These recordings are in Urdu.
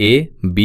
A, B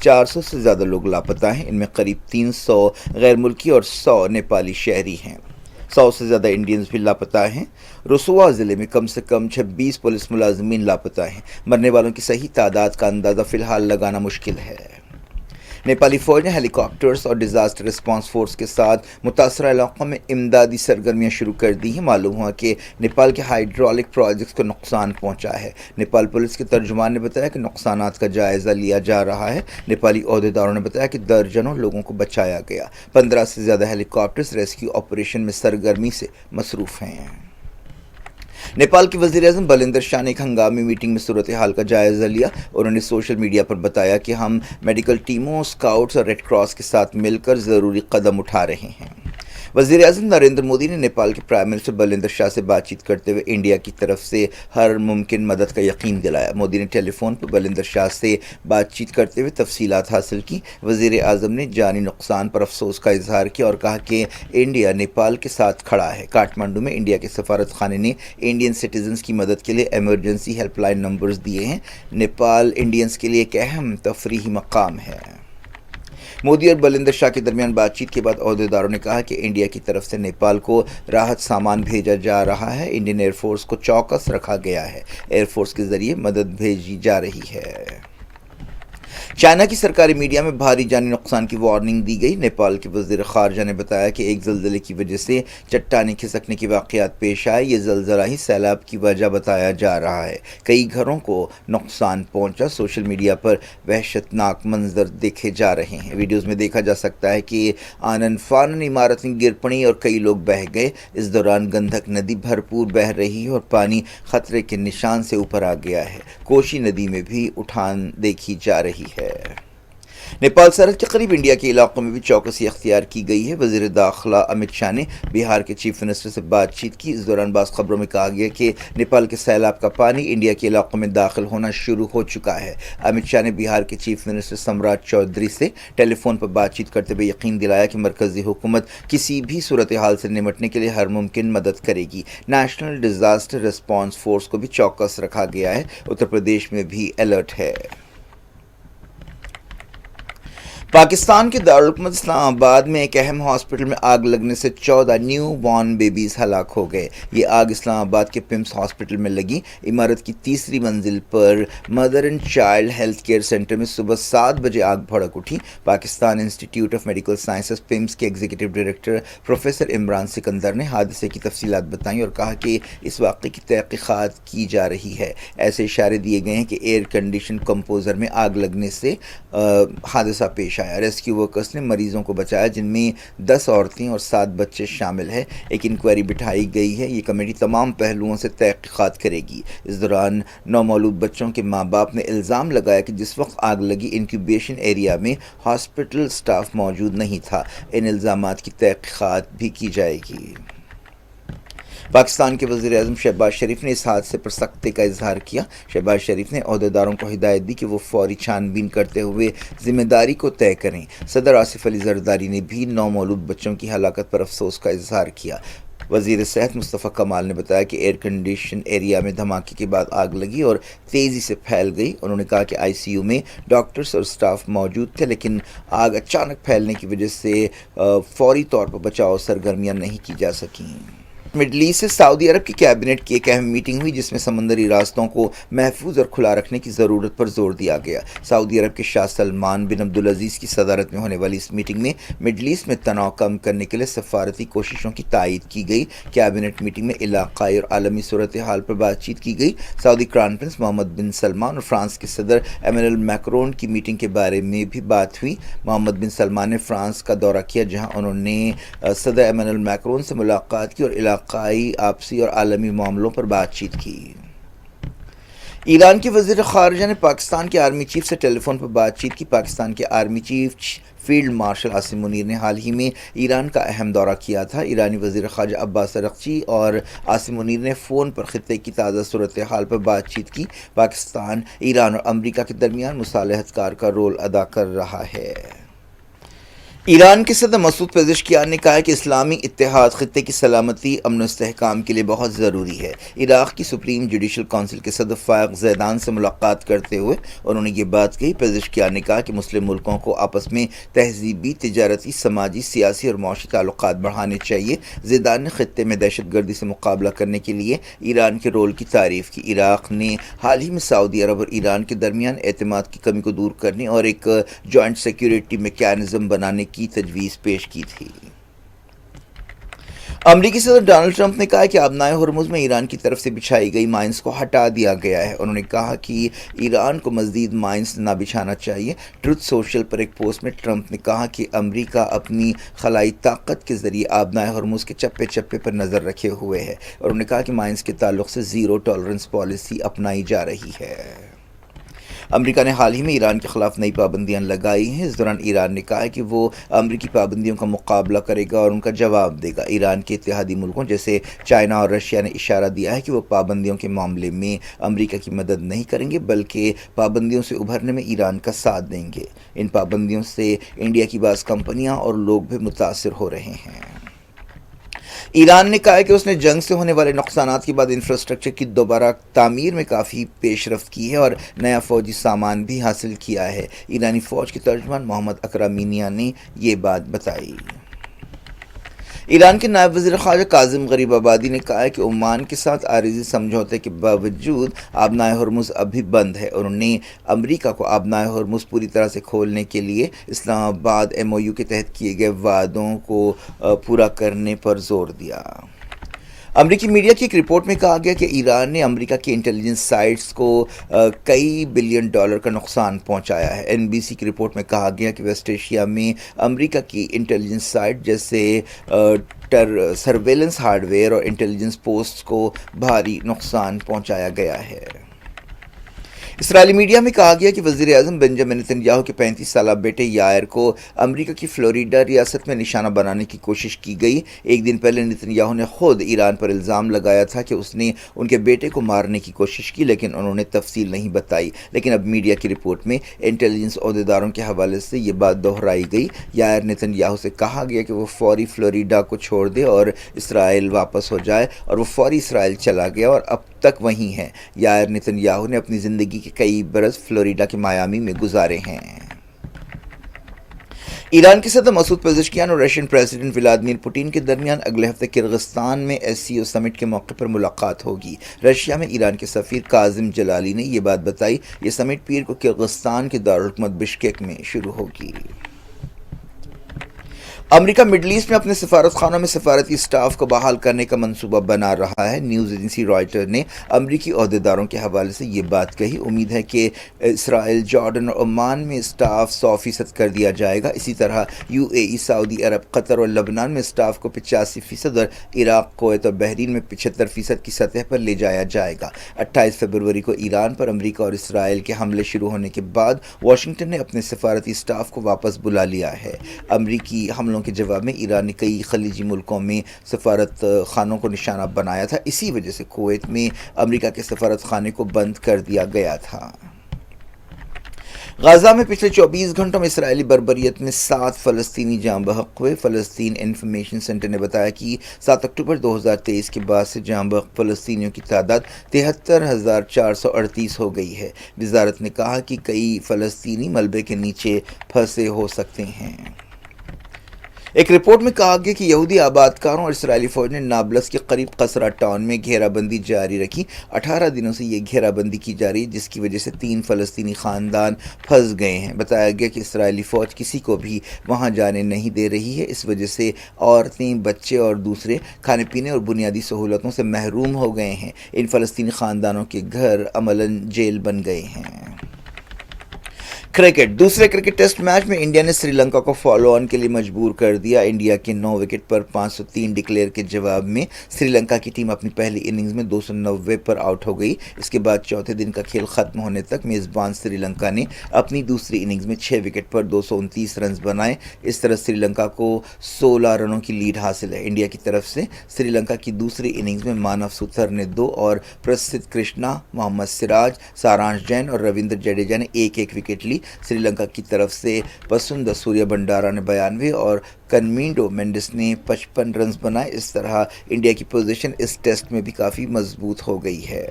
4 400 سے زیادہ لوگ لاپتہ ہیں، ان میں قریب 300 غیر ملکی اور 100 نیپالی شہری ہیں۔ 100 سے زیادہ انڈینز بھی لاپتہ ہیں۔ رسوا ضلع میں کم سے کم 26 پولیس ملازمین لاپتہ ہیں۔ مرنے والوں کی صحیح تعداد کا اندازہ فی الحال لگانا مشکل ہے۔ نیپالی فوج نے ہیلی کاپٹرز اور ڈیزاسٹر رسپانس فورس کے ساتھ متاثرہ علاقوں میں امدادی سرگرمیاں شروع کر دی ہیں۔ معلوم ہوا کہ نیپال کے ہائیڈرولک پروجیکٹس کو نقصان پہنچا ہے۔ نیپال پولیس کے ترجمان نے بتایا کہ نقصانات کا جائزہ لیا جا رہا ہے۔ نیپالی عہدیداروں نے بتایا کہ درجنوں لوگوں کو بچایا گیا۔ 15 سے زیادہ ہیلی کاپٹرز ریسکیو آپریشن میں سرگرمی سے مصروف ہیں۔ نیپال کے وزیر اعظم بلیندر شاہ نے ایک ہنگامی میٹنگ میں صورتحال کا جائزہ لیا۔ انہوں نے سوشل میڈیا پر بتایا کہ ہم میڈیکل ٹیموں، اسکاؤٹس اور ریڈ کراس کے ساتھ مل کر ضروری قدم اٹھا رہے ہیں۔ وزیر اعظم نریندر مودی نے نیپال کے پرائم منسٹر بلیندر شاہ سے بات چیت کرتے ہوئے انڈیا کی طرف سے ہر ممکن مدد کا یقین دلایا۔ مودی نے ٹیلی فون پر بلیندر شاہ سے بات چیت کرتے ہوئے تفصیلات حاصل کی۔ وزیر اعظم نے جانی نقصان پر افسوس کا اظہار کیا اور کہا کہ انڈیا نیپال کے ساتھ کھڑا ہے۔ کاٹمانڈو میں انڈیا کے سفارت خانے نے انڈین سٹیزنز کی مدد کے لیے ایمرجنسی ہیلپ لائن نمبرز دیے ہیں۔ نیپال انڈینز کے لیے ایک اہم تفریحی مقام ہے۔ مودی اور بلیندر شاہ کے درمیان بات چیت کے بعد عہدیداروں نے کہا کہ انڈیا کی طرف سے نیپال کو راحت سامان بھیجا جا رہا ہے۔ انڈین ایئر فورس کو چوکس رکھا گیا ہے۔ ایئر فورس کے ذریعے مدد بھیجی جا رہی ہے۔ چائنا کی سرکاری میڈیا میں بھاری جانی نقصان کی وارننگ دی گئی۔ نیپال کے وزیر خارجہ نے بتایا کہ ایک زلزلے کی وجہ سے چٹانیں کھسکنے کے واقعات پیش آئے۔ یہ زلزلہ ہی سیلاب کی وجہ بتایا جا رہا ہے۔ کئی گھروں کو نقصان پہنچا۔ سوشل میڈیا پر وحشتناک منظر دیکھے جا رہے ہیں۔ ویڈیوز میں دیکھا جا سکتا ہے کہ آنن فانن عمارتیں گر پڑیں اور کئی لوگ بہہ گئے۔ اس دوران گندھک ندی بھرپور بہہ رہی ہے اور پانی خطرے کے نشان سے اوپر آ گیا ہے۔ کوشی ندی میں بھی اٹھان دیکھی جا رہی ہے۔ نیپال سرحد کے قریب انڈیا کے علاقوں میں بھی چوکسی اختیار کی گئی ہے۔ وزیر داخلہ امت شاہ نے بہار کے چیف منسٹر سے بات چیت کی۔ اس دوران بعض خبروں میں کہا گیا کہ نیپال کے سیلاب کا پانی انڈیا کے علاقوں میں داخل ہونا شروع ہو چکا ہے۔ امت شاہ نے بہار کے چیف منسٹر سمراٹ چودھری سے ٹیلی فون پر بات چیت کرتے ہوئے یقین دلایا کہ مرکزی حکومت کسی بھی صورتحال سے نمٹنے کے لیے ہر ممکن مدد کرے گی۔ نیشنل ڈیزاسٹر رسپانس فورس کو بھی چوکس رکھا گیا ہے۔ اتر پردیش میں بھی الرٹ ہے۔ پاکستان کے دارالحکومت اسلام آباد میں ایک اہم ہاسپٹل میں آگ لگنے سے 14 نیو بورن بیبیز ہلاک ہو گئے۔ یہ آگ اسلام آباد کے پمس ہاسپٹل میں لگی۔ عمارت کی تیسری منزل پر mother and child health care centre میں صبح 7 بجے آگ بھڑک اٹھی۔ Pakistan Institute of Medical Sciences PIMS کے executive director professor Imran Sikandar نے حادثے کی تفصیلات بتائیں اور کہا کہ اس واقعے کی تحقیقات کی جا رہی ہے۔ ایسے اشارے دیے گئے ہیں کہ ایئر کنڈیشن کمپوزر میں آگ لگنے سے حادثہ پیش آیا۔ ریسکیو ورکرز نے مریضوں کو بچایا جن میں 10 عورتیں اور 7 بچے شامل ہیں۔ ایک انکوائری بٹھائی گئی ہے۔ یہ کمیٹی تمام پہلوؤں سے تحقیقات کرے گی۔ اس دوران نومولود بچوں کے ماں باپ نے الزام لگایا کہ جس وقت آگ لگی انکیوبیشن ایریا میں ہاسپٹل سٹاف موجود نہیں تھا۔ ان الزامات کی تحقیقات بھی کی جائے گی۔ پاکستان کے وزیر اعظم شہباز شریف نے اس حادثے پر سختی کا اظہار کیا۔ شہباز شریف نے عہدیداروں کو ہدایت دی کہ وہ فوری چھان بین کرتے ہوئے ذمہ داری کو طے کریں۔ صدر آصف علی زرداری نے بھی نومولود بچوں کی ہلاکت پر افسوس کا اظہار کیا۔ وزیر صحت مصطفیٰ کمال نے بتایا کہ ایئر کنڈیشن ایریا میں دھماکے کے بعد آگ لگی اور تیزی سے پھیل گئی۔ انہوں نے کہا کہ آئی سی یو میں ڈاکٹرز اور سٹاف موجود تھے لیکن آگ اچانک پھیلنے کی وجہ سے فوری طور پر بچاؤ سرگرمیاں نہیں کی جا سکیں۔ مڈل ایسٹ سے سعودی عرب کی کیبنٹ کی ایک اہم میٹنگ ہوئی جس میں سمندری راستوں کو محفوظ اور کھلا رکھنے کی ضرورت پر زور دیا گیا۔ سعودی عرب کے شاہ سلمان بن عبدالعزیز کی صدارت میں ہونے والی اس میٹنگ میں مڈل ایسٹ میں تناؤ کم کرنے کے لیے سفارتی کوششوں کی تائید کی گئی۔ کیبنٹ میٹنگ میں علاقائی اور عالمی صورتحال پر بات چیت کی گئی۔ سعودی کراؤن پرنس محمد بن سلمان اور فرانس کے صدر ایمینوئل میکرون کی میٹنگ کے بارے میں بھی بات ہوئی۔ محمد بن سلمان نے فرانس کا دورہ کیا جہاں انہوں نے صدر ایمینوئل میکرون سے ملاقات کی اور علاقائی آپسی اور عالمی معاملوں پر بات چیت کی۔ ایران کے وزیر خارجہ نے پاکستان کے آرمی چیف سے ٹیلی فون پر بات چیت کی۔ پاکستان کے army chief field marshal Asim Munir نے حال ہی میں ایران کا اہم دورہ کیا تھا۔ ایرانی وزیر خارجہ عباس ارغچی اور عاصم منیر نے فون پر خطے کی تازہ صورتحال پر بات چیت کی۔ پاکستان ایران اور امریکہ کے درمیان مصالحت کار کا رول ادا کر رہا ہے۔ ایران کے صدر مسعود پزشکیان نے کہا کہ اسلامی اتحاد خطے کی سلامتی، امن و استحکام کے لیے بہت ضروری ہے۔ عراق کی سپریم جوڈیشل کونسل کے صدر فائق زیدان سے ملاقات کرتے ہوئے انہوں نے یہ بات کہی۔ پزشکیان نے کہا کہ مسلم ملکوں کو آپس میں تہذیبی، تجارتی، سماجی، سیاسی اور معاشی تعلقات بڑھانے چاہیے۔ زیدان نے خطے میں دہشت گردی سے مقابلہ کرنے کے لیے ایران کے رول کی تعریف کی۔ عراق نے حال ہی میں سعودی عرب اور ایران کے درمیان اعتماد کی کمی کو دور کرنے اور ایک جوائنٹ سیکیورٹی میکینزم بنانے کی تجویز پیش کی تھی۔ امریکی صدر ڈونلڈ ٹرمپ نے کہا کہ آبنائے ہرمز میں ایران کی طرف سے بچھائی گئی مائنز کو ہٹا دیا گیا ہے۔ انہوں نے کہا کہ ایران کو مزید مائنز نہ بچھانا چاہیے۔ ٹروتھ سوشل پر ایک پوسٹ میں ٹرمپ نے کہا کہ امریکہ اپنی خلائی طاقت کے ذریعے آبنائے ہرمز کے چپے چپے پر نظر رکھے ہوئے ہے، اور انہوں نے کہا کہ مائنز کے تعلق سے زیرو ٹالرنس پالیسی اپنائی جا رہی ہے۔ امریکہ نے حال ہی میں ایران کے خلاف نئی پابندیاں لگائی ہیں۔ اس دوران ایران نے کہا ہے کہ وہ امریکی پابندیوں کا مقابلہ کرے گا اور ان کا جواب دے گا۔ ایران کے اتحادی ملکوں جیسے چائنا اور رشیا نے اشارہ دیا ہے کہ وہ پابندیوں کے معاملے میں امریکہ کی مدد نہیں کریں گے، بلکہ پابندیوں سے ابھرنے میں ایران کا ساتھ دیں گے۔ ان پابندیوں سے انڈیا کی بعض کمپنیاں اور لوگ بھی متاثر ہو رہے ہیں۔ ایران نے کہا ہے کہ اس نے جنگ سے ہونے والے نقصانات کے بعد انفراسٹرکچر کی دوبارہ تعمیر میں کافی پیش رفت کی ہے اور نیا فوجی سامان بھی حاصل کیا ہے۔ ایرانی فوج کے ترجمان محمد اکرمینیا نے یہ بات بتائی۔ ایران کے نائب وزیر خارجہ کاظم غریب آبادی نے کہا ہے کہ عمان کے ساتھ عارضی سمجھوتے کے باوجود آبنائے ہرمز اب بھی بند ہے۔ انہوں نے امریکہ کو آبنائے ہرمز پوری طرح سے کھولنے کے لیے اسلام آباد MOU کے تحت کیے گئے وعدوں کو پورا کرنے پر زور دیا۔ امریکی میڈیا کی ایک رپورٹ میں کہا گیا کہ ایران نے امریکہ کی انٹیلیجنس سائٹس کو کئی بلین ڈالر کا نقصان پہنچایا ہے۔ NBC کی رپورٹ میں کہا گیا کہ ویسٹ ایشیا میں امریکہ کی انٹیلیجنس سائٹ جیسے سرویلنس ہارڈ ویئر اور انٹیلیجنس پوسٹ کو بھاری نقصان پہنچایا گیا ہے۔ اسرائیلی میڈیا میں کہا گیا کہ وزیر اعظم بنجامن نتن یاہو کے 35 سالہ بیٹے یائر کو امریکہ کی فلوریڈا ریاست میں نشانہ بنانے کی کوشش کی گئی۔ ایک دن پہلے نتن یاہو نے خود ایران پر الزام لگایا تھا کہ اس نے ان کے بیٹے کو مارنے کی کوشش کی، لیکن انہوں نے تفصیل نہیں بتائی۔ لیکن اب میڈیا کی رپورٹ میں انٹیلیجنس عہدیداروں کے حوالے سے یہ بات دہرائی گئی۔ یائر نتن یاہو سے کہا گیا کہ وہ فوری فلوریڈا کو چھوڑ دے اور اسرائیل واپس ہو جائے، اور وہ فوری اسرائیل چلا گیا اور اب تک وہیں ہے۔ یائر نتن یاہو نے اپنی زندگی کے کئی برس فلوریڈا کے میامی میں گزارے ہیں۔ ایران کے صدر مسعود پزشکیان اور رشین پریزیڈنٹ ولادیمیر پوٹین کے درمیان اگلے ہفتے کرغزستان میں SCO سمٹ کے موقع پر ملاقات ہوگی۔ رشیا میں ایران کے سفیر کاظم جلالی نے یہ بات بتائی۔ یہ سمٹ پیر کو کرغزستان کے دارالحکومت بشکیک میں شروع ہوگی۔ امریکہ مڈل ایسٹ میں اپنے سفارت خانوں میں سفارتی اسٹاف کو بحال کرنے کا منصوبہ بنا رہا ہے۔ نیوز ایجنسی رائٹر نے امریکی عہدیداروں کے حوالے سے یہ بات کہی۔ امید ہے کہ اسرائیل، جارڈن اور عمان میں اسٹاف 100% کر دیا جائے گا۔ اسی طرح UAE، سعودی عرب، قطر اور لبنان میں اسٹاف کو 85% اور عراق، کویت اور بحرین میں 75% کی سطح پر لے جایا جائے گا۔ 28 فروری کو ایران پر امریکہ اور اسرائیل کے حملے شروع ہونے کے بعد واشنگٹن نے اپنے سفارتی اسٹاف کو واپس بلا لیا ہے۔ امریکی حملوں کے جواب میں ایران نے کئی خلیجی ملکوں میں سفارت خانوں کو نشانہ بنایا تھا۔ اسی وجہ سے کویت میں امریکہ کے سفارت خانے کو بند کر دیا گیا تھا۔ غزہ میں پچھلے 24 گھنٹوں میں اسرائیلی بربریت میں 7 فلسطینی جاں بحق ہوئے۔ فلسطین انفارمیشن سینٹر نے بتایا کہ 7 اکتوبر 2023 کے بعد سے جاں بحق فلسطینیوں کی تعداد 73,438 ہو گئی ہے۔ وزارت نے کہا کہ کئی فلسطینی ملبے کے نیچے پھنسے ہو سکتے ہیں۔ ایک رپورٹ میں کہا گیا کہ یہودی آباد کاروں اور اسرائیلی فوج نے نابلس کے قریب قصرہ ٹاؤن میں گھیرا بندی جاری رکھی۔ 18 دنوں سے یہ گھیرا بندی کی جا رہی ہے، جس کی وجہ سے 3 فلسطینی خاندان پھنس گئے ہیں۔ بتایا گیا کہ اسرائیلی فوج کسی کو بھی وہاں جانے نہیں دے رہی ہے۔ اس وجہ سے عورتیں، بچے اور دوسرے کھانے پینے اور بنیادی سہولتوں سے محروم ہو گئے ہیں۔ ان فلسطینی خاندانوں کے گھر عملاً جیل بن گئے ہیں۔ کرکٹ، دوسرے کرکٹ ٹیسٹ میچ میں انڈیا نے سری لنکا کو فالو آن کے لیے مجبور کر دیا۔ انڈیا کے 9 وکٹ پر 503 ڈکلیئر کے جواب میں سری لنکا کی ٹیم اپنی پہلی اننگز میں 290 پر آؤٹ ہو گئی۔ اس کے بعد چوتھے دن کا کھیل ختم ہونے تک میزبان سری لنکا نے اپنی دوسری اننگز میں 6 وکٹ پر 229 رنز بنائے۔ اس طرح سری لنکا کو 16 رنوں کی لیڈ حاصل ہے۔ انڈیا کی طرف سے سری لنکا کی دوسری اننگز میں مانو سوتر نے 2 اور پرسدھ کرشنا، محمد سراج، سارانش جین اور رویندر جڈیجا نے 1-1 وکٹ لی۔ سری لنکا کی طرف سے پسند سوریہ بنڈارا نے 92 اور کنمینڈو مینڈس نے 55 رنز بنائے. اس طرح انڈیا کی پوزیشن اس ٹیسٹ میں بھی کافی مضبوط ہو گئی ہے.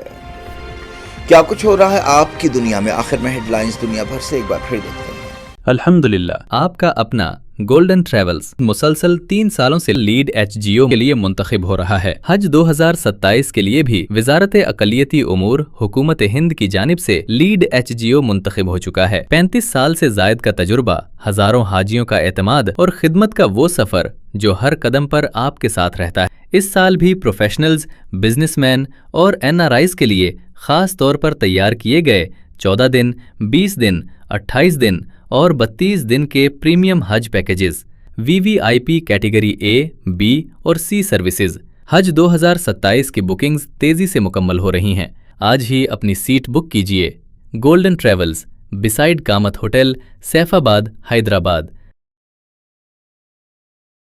کیا کچھ ہو رہا ہے آپ کی دنیا میں؟ آخر میں ہیڈ لائنز دنیا بھر سے ایک بار پھر دیکھتے ہیں. الحمدللہ آپ کا اپنا گولڈن ٹریولز مسلسل 3 سالوں سے لیڈ HGO کے لیے منتخب ہو رہا ہے. حج 2027 کے لیے بھی وزارت اقلیتی امور حکومت ہند کی جانب سے لیڈ HGO منتخب ہو چکا ہے. 35 سال سے زائد کا تجربہ، ہزاروں حاجیوں کا اعتماد اور خدمت کا وہ سفر جو ہر قدم پر آپ کے ساتھ رہتا ہے. اس سال بھی پروفیشنلز، بزنس مین اور NRIs کے لیے خاص طور پر تیار کیے گئے 14 دن، 20 دن، 28 دن اور 32 دن کے premium Hajj packages, VVIP category A، B اور C سروسز. حج 2027 کی بکنگز تیزی سے مکمل ہو رہی ہیں. آج ہی اپنی سیٹ بک کیجیے. Golden Travels, beside Kamat hotel, Saifabad, Hyderabad.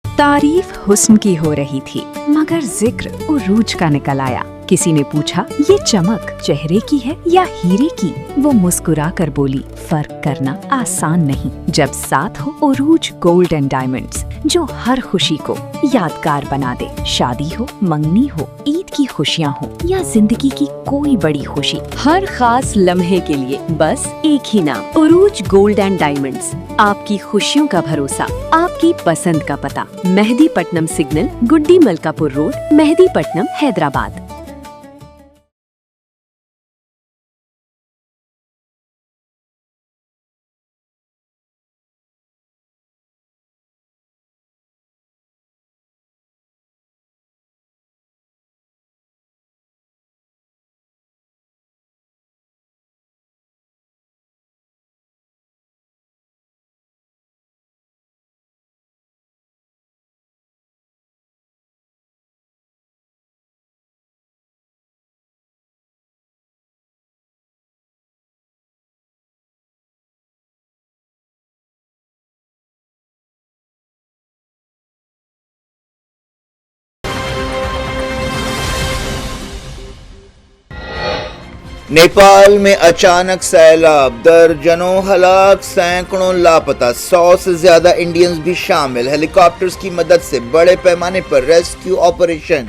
تعریف حسن کی ہو رہی تھی مگر ذکر عروج کا نکل آیا. کسی نے پوچھا یہ چمک چہرے کی ہے یا ہیرے کی؟ وہ مسکرا کر بولی فرق کرنا آسان نہیں جب ساتھ ہو عروج گولڈ اینڈ ڈائمنڈز، جو ہر خوشی کو یادگار بنا دے. شادی ہو، منگنی ہو، عید کی خوشیاں ہو یا زندگی کی کوئی بڑی خوشی، ہر خاص لمحے کے لیے بس ایک ہی نام، عروج گولڈ اینڈ ڈائمنڈز. آپ کی خوشیوں کا بھروسہ، آپ کی پسند کا پتہ، مہدی پٹنم سگنل، گڈی ملکاپور روڈ، مہدی پٹنم، حیدرآباد. نیپال میں اچانک سیلاب، درجنوں ہلاک، سینکڑوں لاپتہ، 100 سے زیادہ انڈینز بھی شامل. ہیلی کاپٹرز کی مدد سے بڑے پیمانے پر ریسکیو آپریشن.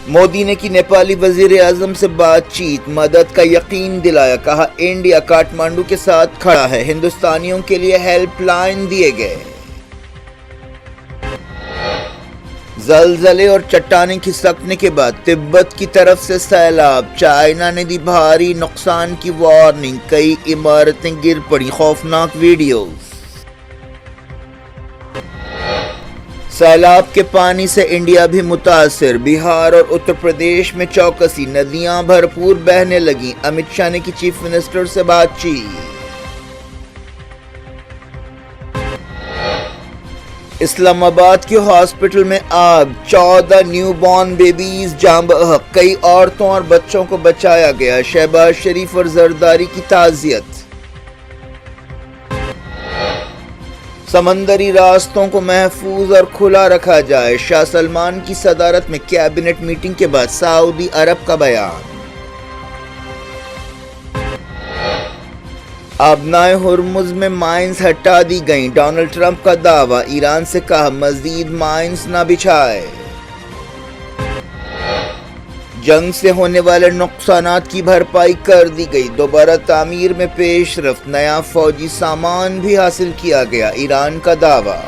مودی نے کی نیپالی وزیر اعظم سے بات چیت، مدد کا یقین دلایا. کہا انڈیا کاٹمانڈو کے ساتھ کھڑا ہے. ہندوستانیوں کے لیے ہیلپ لائن دیے گئے. زلزلے اور چٹانیں کھسکنے کے بعد تبت کی طرف سے سیلاب، چائنا نے دی بھاری نقصان کی وارننگ. کئی عمارتیں گر پڑی، خوفناک ویڈیوز. سیلاب کے پانی سے انڈیا بھی متاثر، بہار اور اتر پردیش میں چوکسی، ندیاں بھرپور بہنے لگیں. امت شاہ نے کی چیف منسٹر سے بات چیت. اسلام آباد کے ہاسپٹل میں آگ، 14 نیو بورن بیبیز جاں بحق، کئی عورتوں اور بچوں کو بچایا گیا. شہباز شریف اور زرداری کی تعزیت. سمندری راستوں کو محفوظ اور کھلا رکھا جائے، شاہ سلمان کی صدارت میں کیبنٹ میٹنگ کے بعد سعودی عرب کا بیان. ابنائے ہرمز میں مائنز ہٹا دی گئیں، ڈونلڈ ٹرمپ کا دعویٰ. ایران سے کہا مزید مائنز نہ بچھائے. جنگ سے ہونے والے نقصانات کی بھرپائی کر دی گئی، دوبارہ تعمیر میں پیش رفت، نیا فوجی سامان بھی حاصل کیا گیا. ایران کا دعویٰ.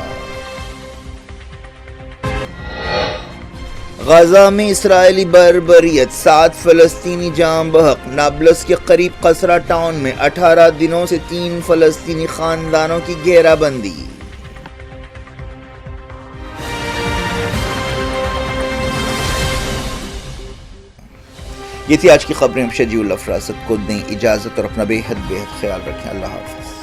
غزہ میں اسرائیلی بربریت، 7 فلسطینی جاں بحق. نابلس کے قریب قصرہ ٹاؤن میں 18 دنوں سے 3 فلسطینی خاندانوں کی گھیرا بندی. یہ تھی آج کی خبریں. شجیع الافراست کو دیں اجازت اور اپنا بے حد خیال رکھیں. اللہ حافظ.